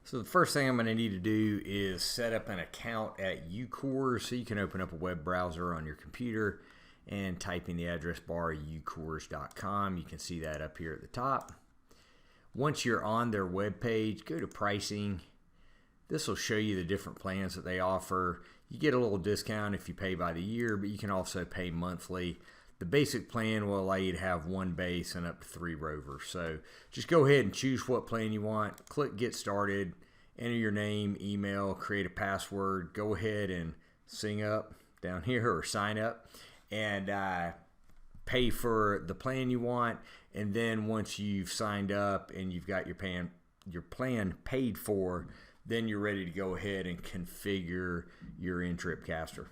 So the first thing I'm going to need to do is set up an account at YouCORS. So you can open up a web browser on your computer and type in the address bar YouCOURS.com. You can see that up here at the top. Once you're on their web page, go to pricing. This will show you the different plans that they offer. You get a little discount if you pay by the year, but you can also pay monthly. The basic plan will allow you to have one base and up to 3 rovers. So just go ahead and choose what plan you want. Click Get Started. Enter your name, email, create a password. Go ahead and sign up down here or sign up and pay for the plan you want. And then once you've signed up and you've got your plan paid for, then you're ready to go ahead and configure your in-trip caster.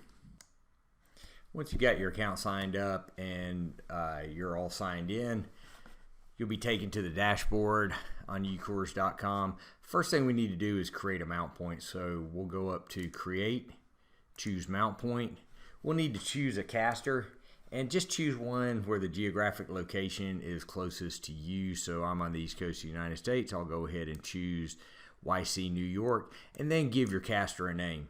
Once you got your account signed up and you're all signed in, you'll be taken to the dashboard on YouCOURS.com. First thing we need to do is create a mount point. So we'll go up to Create, choose Mount Point. We'll need to choose a caster and just choose one where the geographic location is closest to you. So I'm on the East Coast of the United States. I'll go ahead and choose YC New York and then give your caster a name.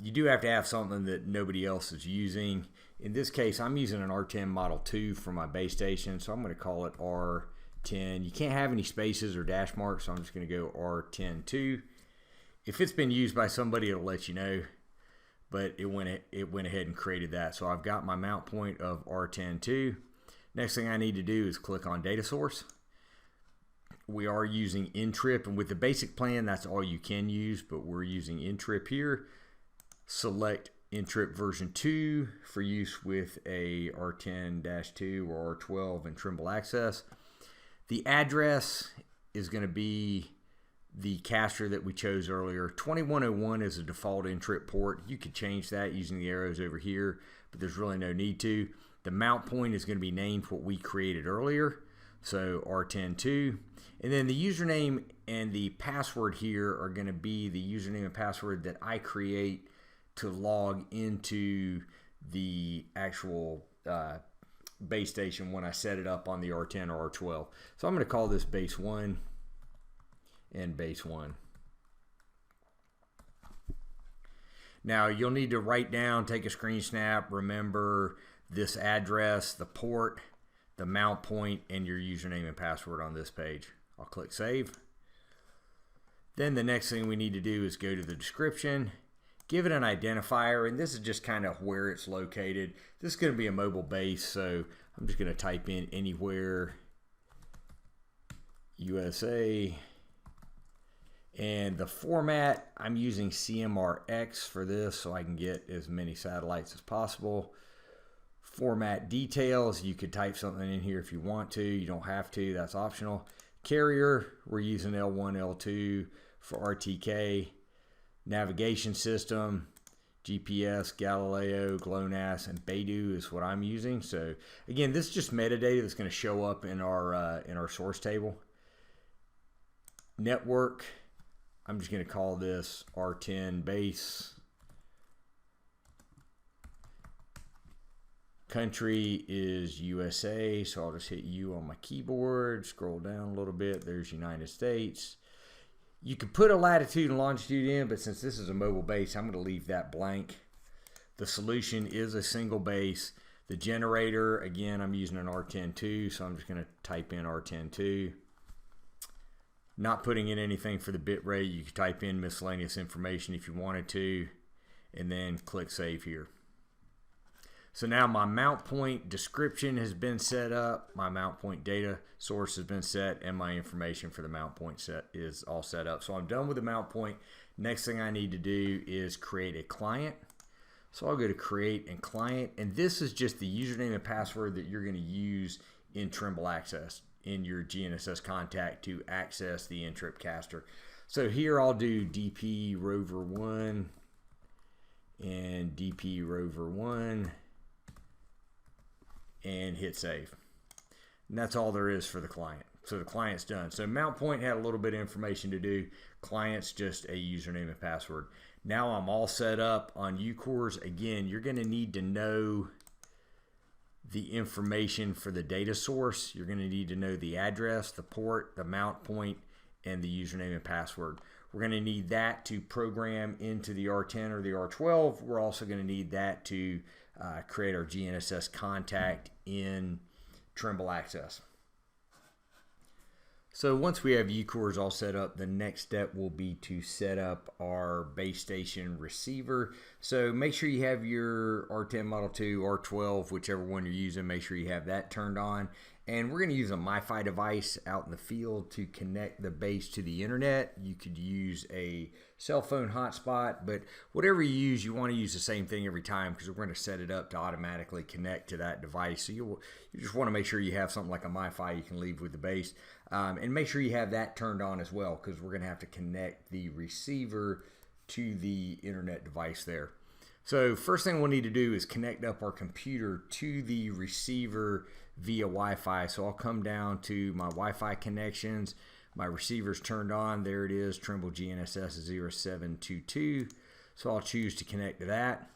You do have to have something that nobody else is using. In this case, I'm using an R10 Model 2 for my base station, so I'm going to call it R10. You can't have any spaces or dash marks, so I'm just going to go R10-2. If it's been used by somebody, it'll let you know, but it went ahead and created that. So I've got my mount point of R10-2. Next thing I need to do is click on Data Source. We are using in-trip, and with the basic plan, that's all you can use, but we're using in-trip here. Select in-trip version 2 for use with a R10-2 or R12 and Trimble access. The address is going to be the caster that we chose earlier. 2101 is a default in-trip port. You could change that using the arrows over here, but there's really no need to. The mount point is going to be named what we created earlier, so R10-2. And then the username and the password here are going to be the username and password that I create to log into the actual base station when I set it up on the R10 or R12. So I'm going to call this base 1 and base 1. Now you'll need to write down, take a screen snap, remember this address, the port, the mount point, and your username and password on this page. I'll click Save. Then the next thing we need to do is go to the description, give it an identifier, and this is just kind of where it's located. This is going to be a mobile base, so I'm just going to type in anywhere USA. And the format, I'm using CMRX for this so I can get as many satellites as possible. Format details, you could type something in here if you want to. You don't have to, that's optional. Carrier, we're using L1, L2 for RTK. Navigation system, GPS, Galileo, GLONASS, and Beidou is what I'm using. So again, this is just metadata that's going to show up in our source table. Network, I'm just going to call this R10 base. Country is USA, so I'll just hit U on my keyboard, scroll down a little bit, there's United States. You could put a latitude and longitude in, but since this is a mobile base, I'm going to leave that blank. The solution is a single base. The generator, again, I'm using an R10-2, so I'm just going to type in R10-2. Not putting in anything for the bit rate. You could type in miscellaneous information if you wanted to, and then click Save here. So now my mount point description has been set up, my mount point data source has been set, and my information for the mount point set is all set up. So I'm done with the mount point. Next thing I need to do is create a client. So I'll go to Create and Client, and this is just the username and password that you're going to use in Trimble Access in your GNSS contact to access the in-trip caster. So here I'll do DP rover 1 and DP rover 1. And hit Save. And that's all there is for the client. So the client's done. So mount point had a little bit of information to do. Client's just a username and password. Now I'm all set up on YouCORS. Again, you're going to need to know the information for the data source. You're going to need to know the address, the port, the mount point, and the username and password. We're going to need that to program into the R10 or the R12. We're also going to need that to create our GNSS contact in Trimble Access. So once we have UCOURS all set up, the next step will be to set up our base station receiver. So make sure you have your R10 Model 2, R12, whichever one you're using, make sure you have that turned on. And we're going to use a MiFi device out in the field to connect the base to the internet. You could use a cell phone hotspot, but whatever you use, you want to use the same thing every time because we're going to set it up to automatically connect to that device. So you just want to make sure you have something like a MiFi you can leave with the base. And make sure you have that turned on as well because we're going to have to connect the receiver to the internet device there. So first thing we'll need to do is connect up our computer to the receiver via Wi-Fi. So I'll come down to my Wi-Fi connections. My receiver's turned on. There it is, Trimble GNSS 0722. So I'll choose to connect to that.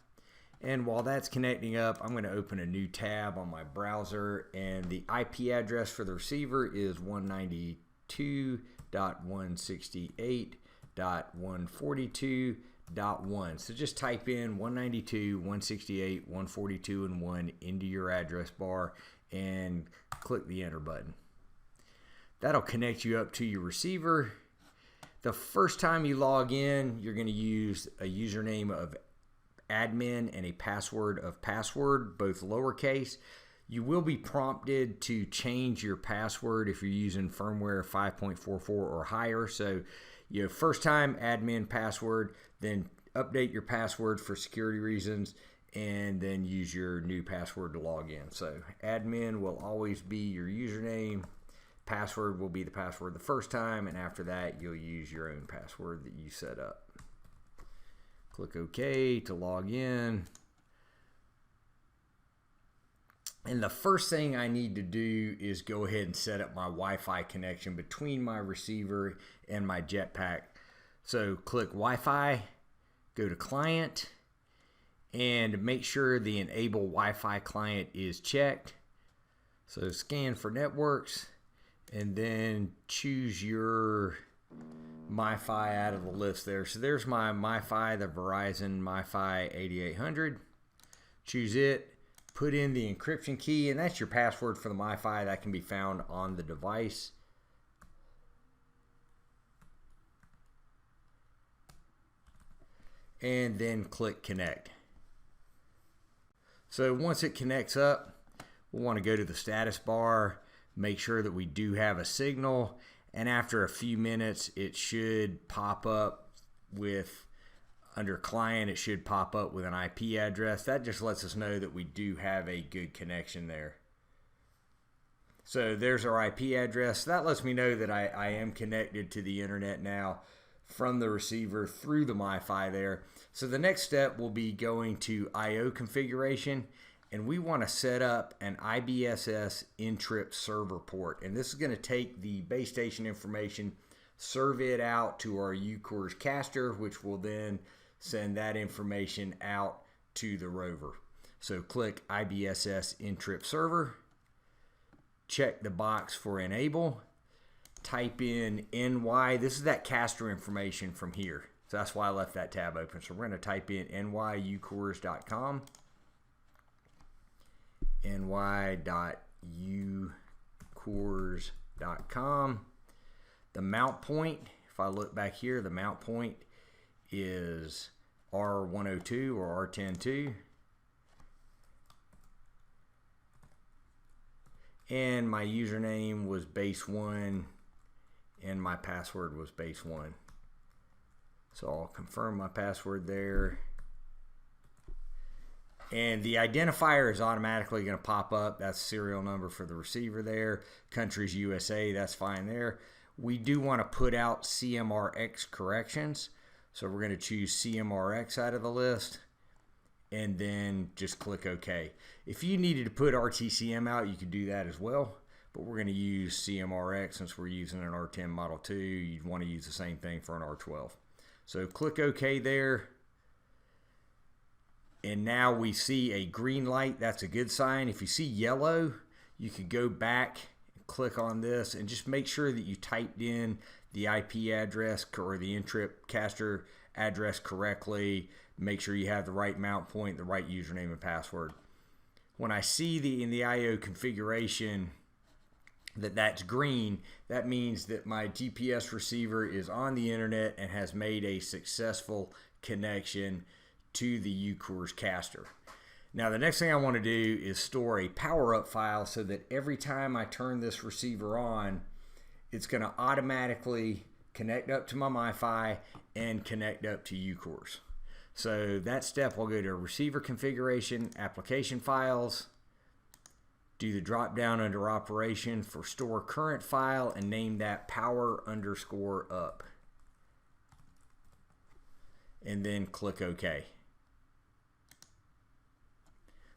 And while that's connecting up, I'm going to open a new tab on my browser, and the IP address for the receiver is 192.168.142.1. So just type in 192.168.142.1 into your address bar and click the enter button. That'll connect you up to your receiver. The first time you log in, you're going to use a username of admin and a password of password, both lowercase. You will be prompted to change your password if you're using firmware 5.44 or higher. So, first time admin password, then update your password for security reasons, and then use your new password to log in. So admin will always be your username. Password will be the password the first time, and after that you'll use your own password that you set up. Click OK to log in. And the first thing I need to do is go ahead and set up my Wi-Fi connection between my receiver and my jetpack. So click Wi-Fi, go to Client, and make sure the Enable Wi-Fi Client is checked. So scan for networks, and then choose your MiFi out of the list there. So there's my MiFi, the Verizon MiFi 8800. Choose it, put in the encryption key, and that's your password for the MiFi. That can be found on the device. And then click connect. So once it connects up, we'll want to go to the status bar, make sure that we do have a signal, and after a few minutes it should pop up with, under client, it should pop up with an IP address. That just lets us know that we do have a good connection there. So there's our IP address. That lets me know that I am connected to the internet now from the receiver through the MiFi there. So the next step will be going to I/O configuration, and we want to set up an IBSS Intrip server port. And this is going to take the base station information, serve it out to our UCOURS caster, which will then send that information out to the rover. So click IBSS Intrip server, check the box for enable, type in NY. This is that caster information from here. So that's why I left that tab open. So we're going to type in nyucours.com, ny.ucours.com. The mount point, if I look back here, the mount point is R102 or R102. And my username was base1 and my password was base1. So I'll confirm my password there. And the identifier is automatically going to pop up. That's serial number for the receiver there. Country's USA, that's fine there. We do want to put out CMRX corrections. So we're going to choose CMRX out of the list and then just click OK. If you needed to put RTCM out, you could do that as well. But we're going to use CMRX since we're using an R10 Model 2. You'd want to use the same thing for an R12. So click OK there. And now we see a green light. That's a good sign. If you see yellow, you could go back and click on this and just make sure that you typed in the IP address or the N-Trip caster address correctly. Make sure you have the right mount point, the right username and password. When I see in the IO configuration that's green, that means that my GPS receiver is on the internet and has made a successful connection to the UCOURS caster. Now the next thing I want to do is store a power-up file so that every time I turn this receiver on, it's going to automatically connect up to my MiFi and connect up to UCOURS. So that step, I'll go to Receiver Configuration, Application Files, do the drop down under Operation for Store Current File, and name that Power_up. And then click OK.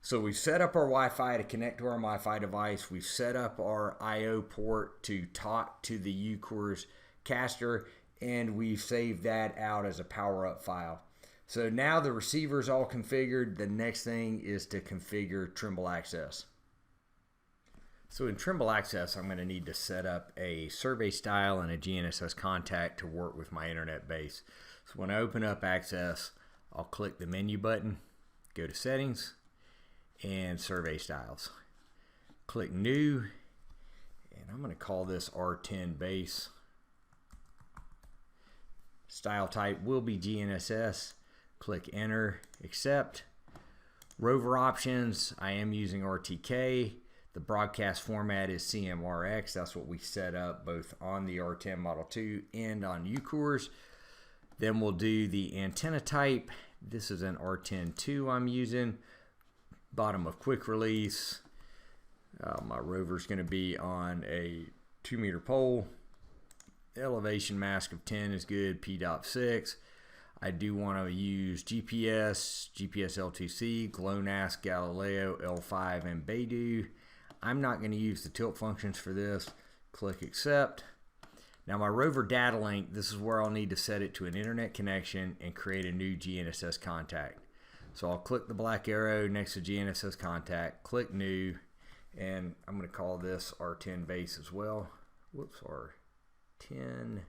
So we've set up our Wi-Fi to connect to our MiFi device. We've set up our I/O port to talk to the UCOURS caster, and we've saved that out as a power-up file. So now the receiver is all configured. The next thing is to configure Trimble Access. So in Trimble Access, I'm going to need to set up a survey style and a GNSS contact to work with my internet base. So when I open up Access, I'll click the menu button, go to Settings, and Survey Styles. Click New, and I'm going to call this R10 base. Style type will be GNSS. Click Enter, Accept. Rover options, I am using RTK. The broadcast format is CMRX. That's what we set up both on the R10 Model 2 and on UCOURS. Then we'll do the antenna type. This is an R10-2 I'm using. Bottom of quick release. My rover is going to be on a 2-meter pole. Elevation mask of 10 is good, P.6. I do want to use GPS, GPS L2C, GLONASS, Galileo, L5, and Beidou. I'm not going to use the tilt functions for this. Click Accept. Now my rover data link, this is where I'll need to set it to an internet connection and create a new GNSS contact. So I'll click the black arrow next to GNSS contact, click New, and I'm going to call this R10 base as well. Whoops, R10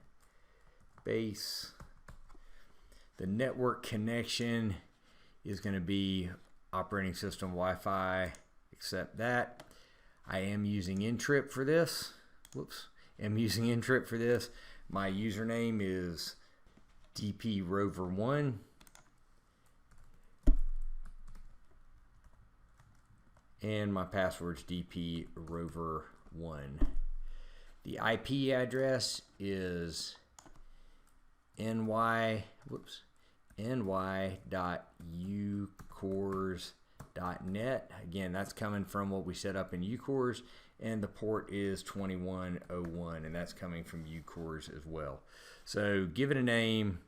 base. The network connection is going to be operating system Wi-Fi, accept that. I am using N-Trip for this. Whoops, I'm using N-Trip for this. My username is dprover1. And my password's dprover1. The IP address is ny.ucours.net. Again, that's coming from what we set up in UCOURS, and the port is 2101, and that's coming from UCOURS as well. So give it a name.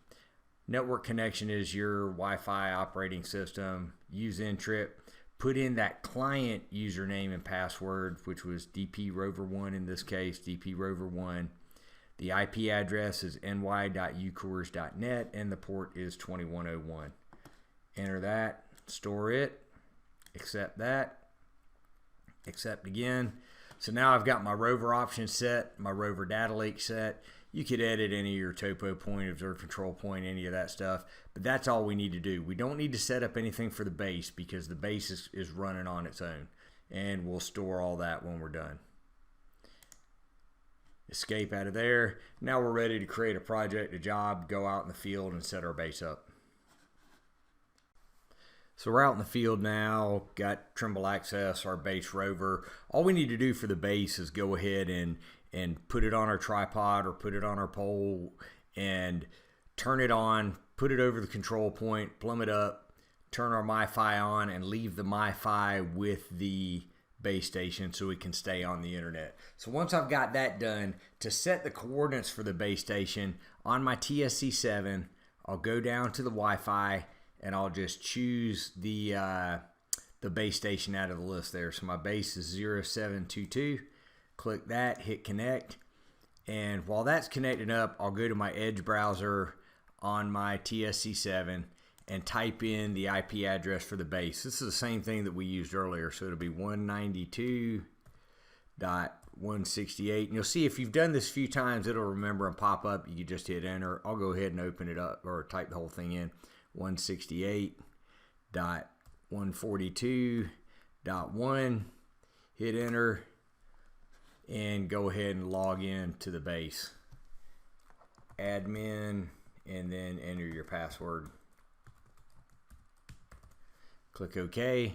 Network connection is your Wi-Fi operating system. Use N-Trip. Put in that client username and password, which was dprover1 in this case, dprover1. The IP address is ny.ucours.net, and the port is 2101. Enter that, store it, accept that, accept again. So now I've got my rover options set, my rover data link set. You could edit any of your topo point, observe control point, any of that stuff, but that's all we need to do. We don't need to set up anything for the base because the base is running on its own, and we'll store all that when we're done. Escape out of there. Now we're ready to create a project, a job, go out in the field and set our base up. So we're out in the field now, got Trimble Access, our base rover. All we need to do for the base is go ahead and put it on our tripod or put it on our pole and turn it on, put it over the control point, plumb it up, turn our MiFi on, and leave the MiFi with the base station so we can stay on the internet. So once I've got that done, to set the coordinates for the base station on my TSC7, I'll go down to the Wi-Fi and I'll just choose the base station out of the list there. So my base is 0722. Click that, hit connect, and while that's connected up, I'll go to my Edge browser on my TSC7 and type in the IP address for the base. This is the same thing that we used earlier, so it'll be 192.168.1. 168. And you'll see if you've done this a few times, it'll remember and pop up. You can just hit enter. I'll go ahead and open it up or type the whole thing in. 168.142.1. Hit enter and go ahead and log in to the base. Admin, and then enter your password. Click OK.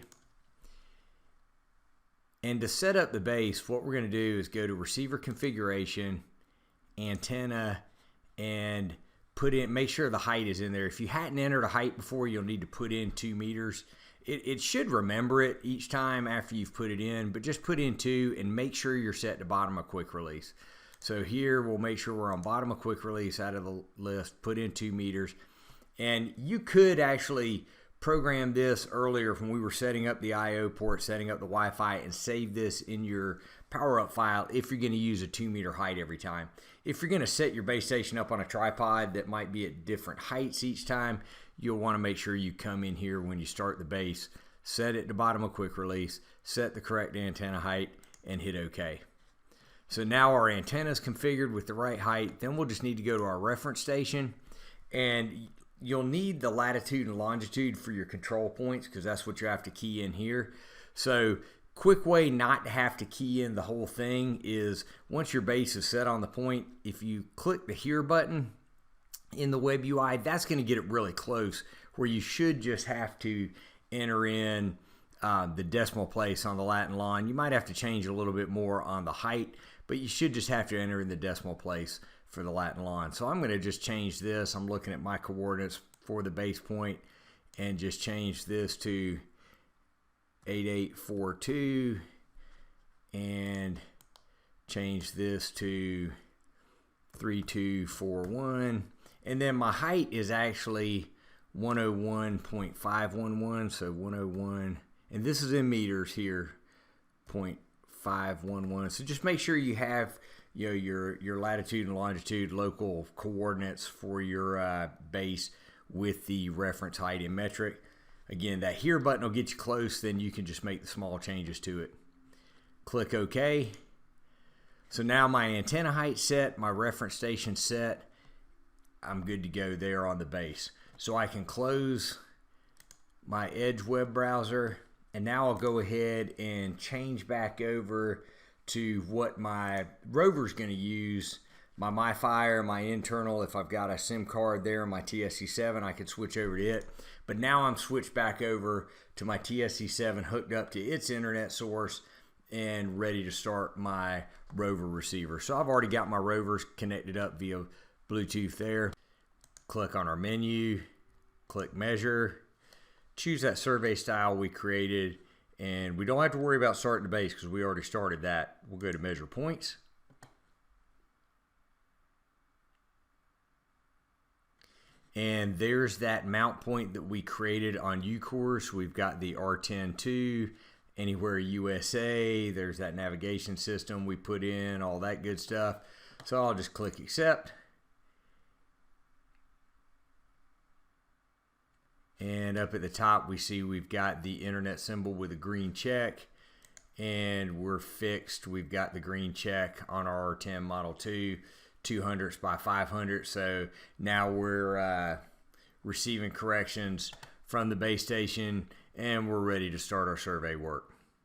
And to set up the base, what we're going to do is go to receiver configuration, antenna, and put in, make sure the height is in there. If you hadn't entered a height before, you'll need to put in 2 meters. It should remember it each time after you've put it in, but just put in 2 and make sure you're set to bottom of quick release. So here we'll make sure we're on bottom of quick release out of the list, put in 2 meters. And you could actually program this earlier when we were setting up the IO port, setting up the Wi-Fi, and save this in your power up file if you're going to use a 2 meter height every time. If you're going to set your base station up on a tripod that might be at different heights each time, you'll want to make sure you come in here when you start the base, set it to bottom of quick release, set the correct antenna height, and hit OK. So now our antenna is configured with the right height. Then we'll just need to go to our reference station, and you'll need the latitude and longitude for your control points because that's what you have to key in here. So quick way not to have to key in the whole thing is once your base is set on the point, if you click the here button in the web UI, that's going to get it really close where you should just have to enter in the decimal place on the lat and lon. You might have to change a little bit more on the height, but you should just have to enter in the decimal place for the lat and lon. So I'm going to just change this. I'm looking at my coordinates for the base point and just change this to 8842 and change this to 3241. And then my height is actually 101.511, so 101, and this is in meters here, 0.511. So just make sure you have your latitude and longitude local coordinates for your base with the reference height in metric. Again, that here button will get you close, then you can just make the small changes to it. Click OK. So now my antenna height set, my reference station set, I'm good to go there on the base. So I can close my Edge web browser, and now I'll go ahead and change back over to what my rover is going to use, my MiFi or my internal. If I've got a SIM card there, my TSC7, I could switch over to it. But now I'm switched back over to my TSC7 hooked up to its internet source and ready to start my rover receiver. So I've already got my rovers connected up via Bluetooth there. Click on our menu, click measure, choose that survey style we created, and we don't have to worry about starting the base because we already started that. We'll go to measure points. And there's that mount point that we created on UCOURS. We've got the R10-2, anywhere USA, there's that navigation system we put in, all that good stuff. So I'll just click accept. And up at the top, we see we've got the internet symbol with a green check, and we're fixed. We've got the green check on our R10 Model 2, 200s by 500. So now we're receiving corrections from the base station, and we're ready to start our survey work.